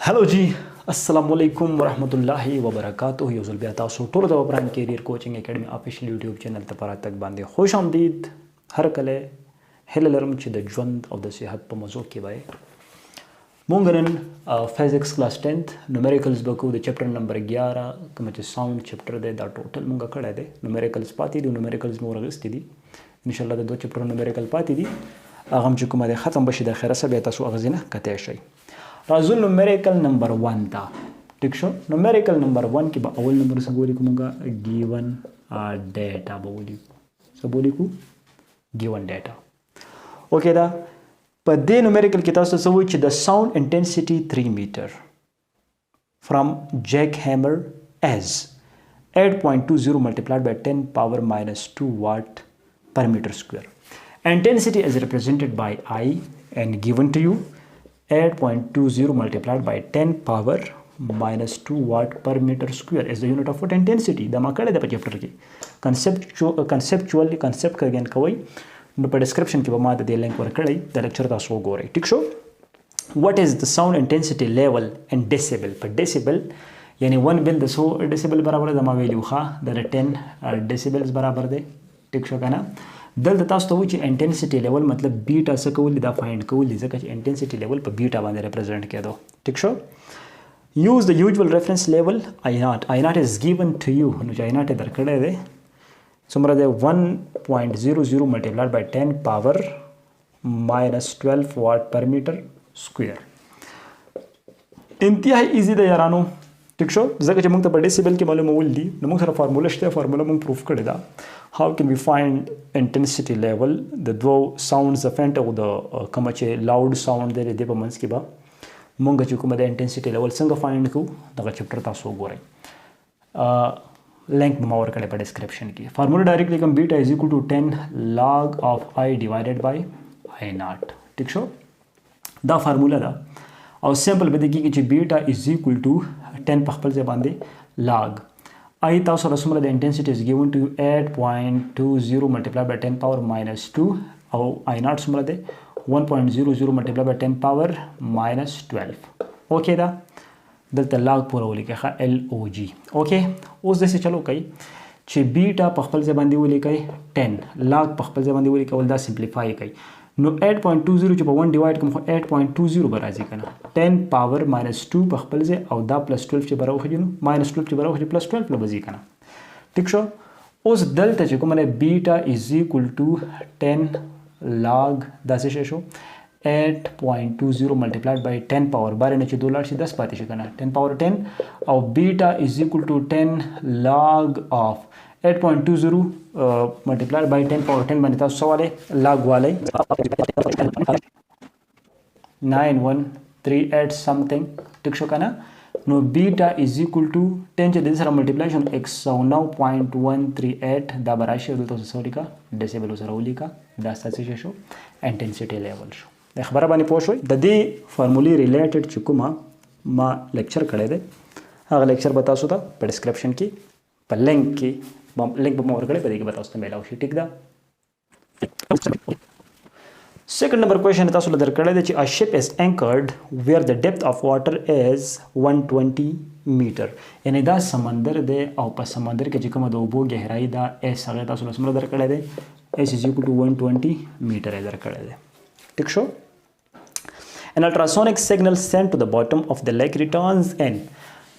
हेलो जी अस्सलाम वालेकुम वरहमतुल्लाहि वबरकातुहू यो ज़ुल बिया तासु टोल द prime career coaching academy official YouTube channel त पर तक बांधे खुश आमदीद हर कले हेले लरम च द ژوند او د صحت په موضوع کې وای مونږ نن فزکس کلاس 10th نومریکلز بکو د چپټر نمبر 11 کوم چې ساوند چپټر دی دا ټوټل مونږ کړه دی نومریکلز پاتې دي نومریکلز مو ورغستې دي ان شاء الله د دوه چپټر نومریکل پاتې دي هغه چې کومه ختم بشي د خیره سبه تاسو اغزینه کته شي راځو نومریکل نمبر 1 تا ٹھیک شو نومریکل نمبر 1 کې به اول نمبر څه بولی کومګه given data بولی څه بولی کو given data اوکې دا په دې نومریکل کې تاسو څه وایي چې د ساوند انټنسټي 3 میټر from jackhammer as 8.20 multiplied by 10 power minus 2 watt per meter square. Intensity is represented by I and given to you 8.20 multiplied by 10 power minus 2 watt per meter square is the unit of what intensity. دا ما کړه د په چپټر کې conceptually concept کړئ کوي نو په ډسکرپشن کې به ما د دې لینک ورکړی د لیکچر تاسو وګورئ ٹھیک شو. what is the sound intensity level in decibel په decibel یعنی 1 بل د 100 decibel برابر د ما ویلو ښه د 10 decibels برابر دی ٹھیک شو کنه. دلته تاسو ته وایي چې انټنسټي لیول مطلب بیټا څه کول دا فایند کول دي ځکه چې انټنسټي لیول په بیټا باندې ریپرزینټ کېدو ټیک شو. یوز د یوزوال ریفرنس لیول I naught is given to you نو چې I naught درکړی دی څومره دی 1.00 multiplied by 10 power minus 12 watt per meter square. انتهایی ایزی ده یارانو ٹھیک شو ځکه چې موږ ته په ډیسیبل کې معلومول دي نو موږ سره فارموله شته فارموله موږ پروف کړی دا how can we find intensity level د دوه ساوندز افنټ او د کوم چې لاود ساوند دی د په منځ کې به موږ چې کومه د انټنسټي لیول څنګه فایند کوو دغه چپټر تاسو وګورئ لینک به ما ورکړی په ډسکرپشن کې فارموله ډایرکټلی کوم بیټا از ایکول ټو 10 log of I divided by I naught ٹھیک شو دا فارموله ده او سمپل به دګي چې بیټا از ایکول ټو 10 په خپل ځای باندې log I تاسو رسمه د انټنسټي is given to 8.20 multiplied by 10 power minus 2 او I naught سمره ده 1.00 multiplied by 10 power minus 12 اوکې دا دلته log پورا ولیکه LOG اوکې اوس داسې چلو کوي چې بیټا په خپل ځای باندې ولیکئ 10 log په خپل ځای باندې ولیکئ ول دا سمپلیفای کوي نو 8.20 چې په 1 ډیوایډ کوم خو 8.20 به راځي کنه 10 پاور minus 2 په خپل ځای او دا پلس 12 چې به راوخی نو minus 12 چې به راوخی پلس 12 به ځي کنه ټیک شو. اوس دلته چې کومه بیټا از ایکول ټو 10 log دا څه شو 8.20 multiplied by 10 power بارنه چې 2 لاړ شي 10 پاتې شي کنه 10 power 10 او بیټا از ایکول ټو 10 log of 8.20 multiplied by 10 power 10 باندې تاسو سواله log والے 9138 something ټیک شو کنه نو بیٹا از ایکول ټو 10 چې د سره ملټیپلیکیشن 109.138 دا براشي دلته څه ولیکا ډیسیبل سره ولیکا دا څه شو انټنسټي لیول شو د خبره باندې پوه شوي د دې فارمولې ریلیټډ چې کومه ما لیکچر کړی دی هغه لیکچر به تاسو ته په ډسکرپشن کې په لینک کې لینک به مور کړی په دې کې به تاسو ته میلاو شي ټیک ده. سیکنډ نمبر کوېشن تاسو له درکړی دی چې a ship is anchored where the depth of water is 120 meter یعنی دا سمندر دی او په سمندر کې چې کومه د اوبو ګهرایي دا اس هغه تاسو له څومره درکړی دی s is equal to 120 meter یې درکړی دی ټیک شو. An ultrasonic signal sent to the bottom of the lake returns in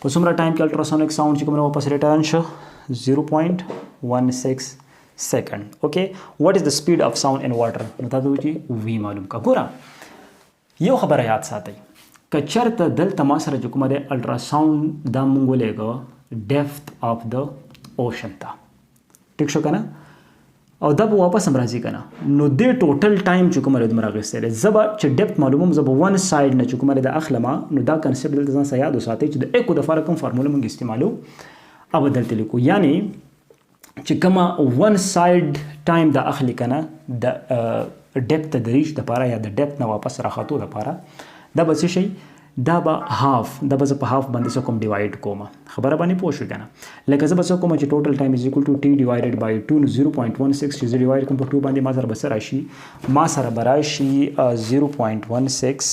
په څومره ټایم کې الټراسونیک ساوند چې کومه واپس ریټرن شو 0.16 second. Okay, what is the speed of sound in water نو تاسو چې v معلوم کا ګوره یو خبره یاد ساتئ که چېرته دلته ما سره چې کومه دی الټراساوند دا مونږ ولېږه ډیپث اف د اوشن ته ټیک شو که نه او دا به واپس هم راځي که نه نو دې ټوټل ټایم چې کومه دی دومره اخیستی دی زه به چې ډیپث معلوموم زه به ون سایډ نه چې کومه دی د اخلمه نو دا کنسپټ دلته ځان سره یاد وساتئ چې د ایکو دپاره کوم فارموله مونږ استعمالو او دلته لیکو یعنی چې کومه ون سایډ ټایم د اخلي کنه د ډیپث د ریچ دپاره یا د ډیپث نه واپس راختو دپاره دا به څه شي دا به هاف دا به زه په هاف باندې څه کوم ډیوایډ کوم خبره باندې پوه شوې که نه لکه زه به څه کوم چې ټوټل ټایم از ایکول ټو ټي ډیوایډډ بای 2 نو 0.16 چې زه ډیوایډ کوم په 2 باندې ما سره به څه راشي ما سره به راشي 0.16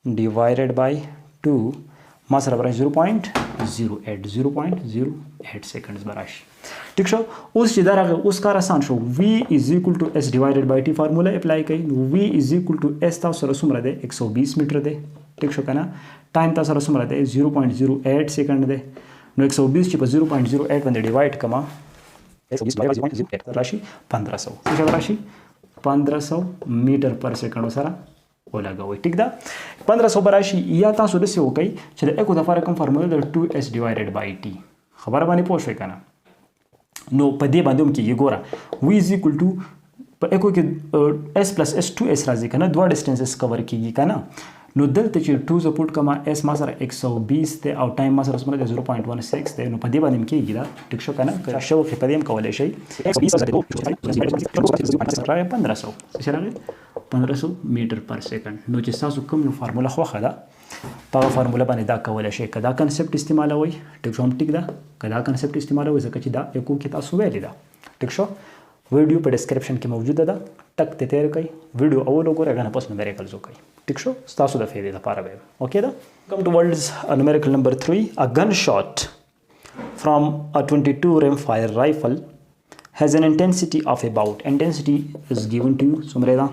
divided by 2 ما سره براشي 0.08 seconds براشي. ٹھیک شو اوس چې دا راغی اوس کار آسان شو. v is equal to s divided by t فارمولا اپلای کړئ. نو v is equal to s تاسو سره څومره دی 120 میټر دی. ٹھیک شو کنه. ټایم تاسو سره څومره دی 0.08 سیکنډ دی. نو 120 چې په 0.08 باندې ډیوایډ کما 120 راشي 1500 څه راشي 1500 میټر پر سیکنډ سره ولګوي. ټیک ده 1500 براشي. یا تاسو داسې وکړئ چې د اکو د فارق کوم فارمولا د 2s divided by t خبره باندې پوه شئ کنه. نو په دې باندې هم کېږي ګوره v is equal to په اکو کې s plus s 2s راځي کنه دوه ډسټنسز کور کېږي کنه. نو دلته چې 2 ز پټ کما s ما سره 120 ته او ټایم ما سره څومره 0.16 ته. نو په دې باندې هم کېږي دا. ټیک شو کنه. که شو په دې هم کولای شي 1500 میټر پر سیکنډ. نو چې تاسو کوم فارمولا خوښه ده په فارمولا باندې دا کولای شي. کدا کنسپټ استعمالوي ټیک شو ټیک ده. کدا کنسپټ استعمالوي ځکه چې دا یو کې تاسو ویل ده. ټیک شو. ویډیو په ډسکرپشن کې موجوده ده. ټک ته تیر کړئ ویډیو اول وګورئ غنه پس نومریکلز وکړئ. ټیک شو. تاسو د فائدې لپاره به اوکې ده. کم ټوورډز numerical number 3. A gunshot from a 22 rim fire rifle has an intensity of about intensity is given to you څومره ده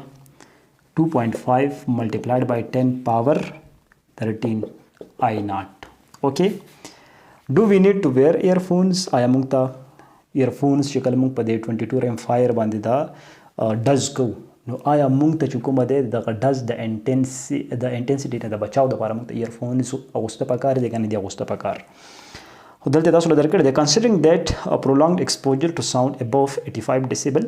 2.5 multiplied by 10 power 13 I naught. Okay. Do we need to wear earphones? آیا موږ ته earphones چې کله موږ په دې 22 rim fire باندې دا ډز کوو نو آیا موږ ته چې کومه دی دغه ډز د انټنسټي نه د بچاو دپاره موږ ته earphones اغوسته پکار دی که نه دی اغوسته پکار. خو دلته تاسو له درکړی دی considering that a prolonged exposure to sound above 85 decibel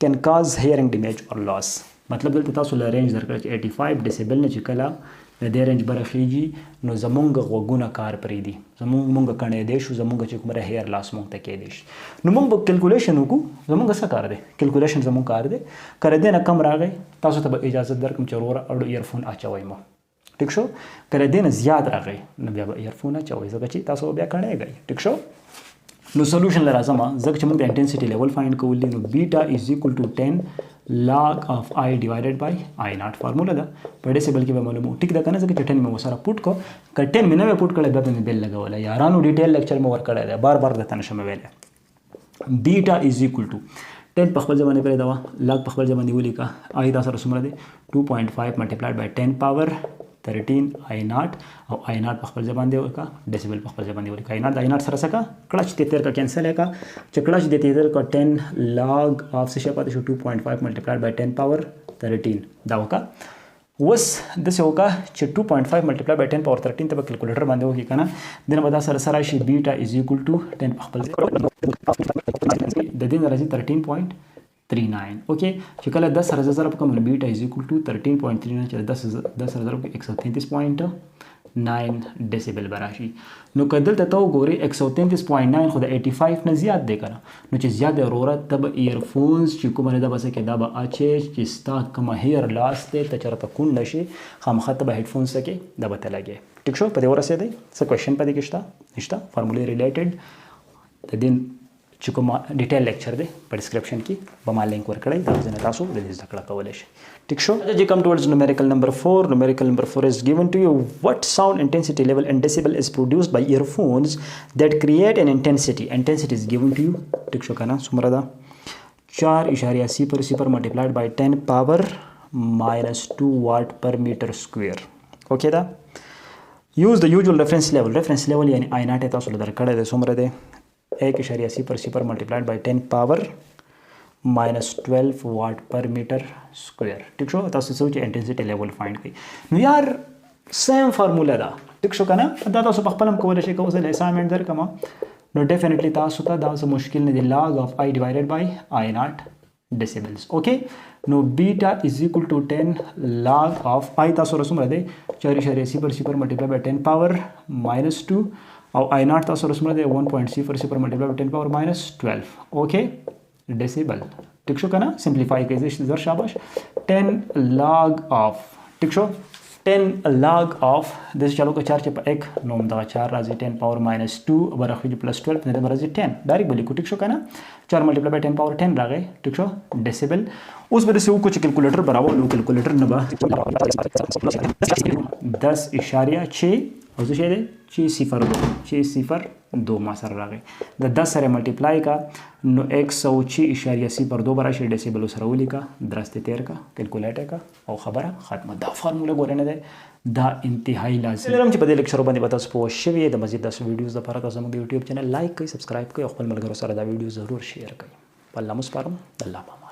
can cause hearing damage or loss. مطلب دلته تاسو له رینج درکړی چې 85 decibel نه چې کله د دې رینج برخیږي نو زمونږ غوږونه کار پرېږدي زمونږ کڼې شو زمونږ چې کومره هیر لاس مونږ ته کېدی شي. نو مونږ به کیلکولیشن وکړو زمونږ څه کار دی کیلکولیشن زمونږ کار دی. که د دې نه کم راغی تاسو ته به اجازه درکړم چې وروره اړو ایرفون اچوئ مو. ټیک شو. که د دې نه زیات راغی نو بیا به ایرفون اچوئ ځکه چې تاسو بیا کڼېږئ. ټیک شو. نو سولوشن له راځم ځکه چې موږ د انټنسټي لیول فایند کول دي نو بیټا از اکول ټو 10 log of I divided by I naught فارمولا ده په ډیسیبل کې به معلومو. ټیک ده کنه ځکه چې 10 مې وسره پټ کو که 10 مې نه پټ کړل بیا مې بیل لګوله یارانو ډیټیل لیکچر مې ور کړی دی بار بار درته نشم ویلی. بیټا از اکول ټو 10 په خپل ځمانه پرې دا log په خپل ځمانه ولیکا I دا سره څومره دی 2.5 multiplied by 10 power 13 I naught او I naught په خپل ځبان دی وکا ډیسیبل په خپل ځبان دی وکا I naught سره سکا کلچ ته تیر کا کینسل کا چې کلچ د تیر کا 10 log of څه پاتې شو 2.5 multiplied by 10 power 13 دا وکا وس د څه وکا چې 2.5 multiplied by 10 power 13 ته په کیلکولیټر باندې وکي کنه دنه به دا سره سره شي بیټا از اکول ټو 10 په خپل د دې راځي 13.39 اوکې چې کله 10 سره ضرب کوم نو بیټا از اکول ټو 13.39 چې 10 سره ضرب 133.9 ډیسیبل براشي. نو کله دلته تو ګوري 133.9 خو د 85 نه زیات دی کنه نو چې زیات ضرورت تب ایرفونز چې کومه ده بس کې دا به اچي چې ستا کوم هیر لاس ته چرته کون نشي خامخا ته هډفونز کې دا به تلګي. ټیک شو. په دې ورسې دی څه کوېشن پدې کې شته نشته فارمولې ریلیټډ د دې چې کوم ډیټیل لیکچر دی په ډسکرپشن کې به ما لینک ورکړی دا ځنه تاسو د دې زده کړه کولای شئ. ټیک شو. As you come towards numerical number 4, numerical number 4 is given to you what sound intensity level in decibel is produced by earphones that create an intensity. Intensity is given to you. ټیک شو کنه څومره ده 4.0 multiplied by 10 power minus 2 watt per meter square. Okay da. Use the usual reference level. Reference level یعنی I naught تاسو له درکړی دی څومره دی 1.0 multiplied by 10 power minus 12 watt per meter square. ټیک شو. تاسو څه چې انټنسټي لیول فایند کړئ نو یار سیم فارمولا ده. ټیک شو کنه دا تاسو په خپل هم کولای شئ کوم څه اسایمنټ درکم نو ډیفینیټلی تاسو ته دا څه مشکل نه دی log of I divided by I naught decibels. اوکې نو بیٹا از equal to 10 log of I تاسو رسومره دی 4.0 multiplied by 10 power minus 2 او I naught تاسو رسمه ده 1.0 multiplied by 10 power minus 12 اوکې decibel. ټیک شو کنه سمپلیفای کړئ زر شاباش 10 log of ټیک شو 10 log of this چلو که 4 چې په 1 نو دا 4 راځي 10 پاور -2 برخه پلس 12 نه راځي 10 ډایرکټ بلی کو ټیک شو کنه 4 ملټیپلای بای 10 پاور 10 راغی ټیک شو ډیسیبل اوس به څه وکړو چې کیلکولیټر برابر نو کیلکولیټر نه به 10.6 او څه شی دی چې 0.2 ما سره راغی د 10 سره ملټیپلای کا نو 106.02 برابر ډیسیبل سره ولیکا درسته تیر کا کیلکولیټر کا او خبره ختمه دا فارموله ګورنه ده دا انتهایی لازم لرم چې په دې لیکچر باندې تاسو پوه شئ د مزید تاسو ویډیوز لپاره تاسو موږ د یوټیوب چینل لایک کړئ سبسکرایب کړئ او خپل ملګرو سره دا ویډیو ضرور شیر کړئ په الله مسپارم الله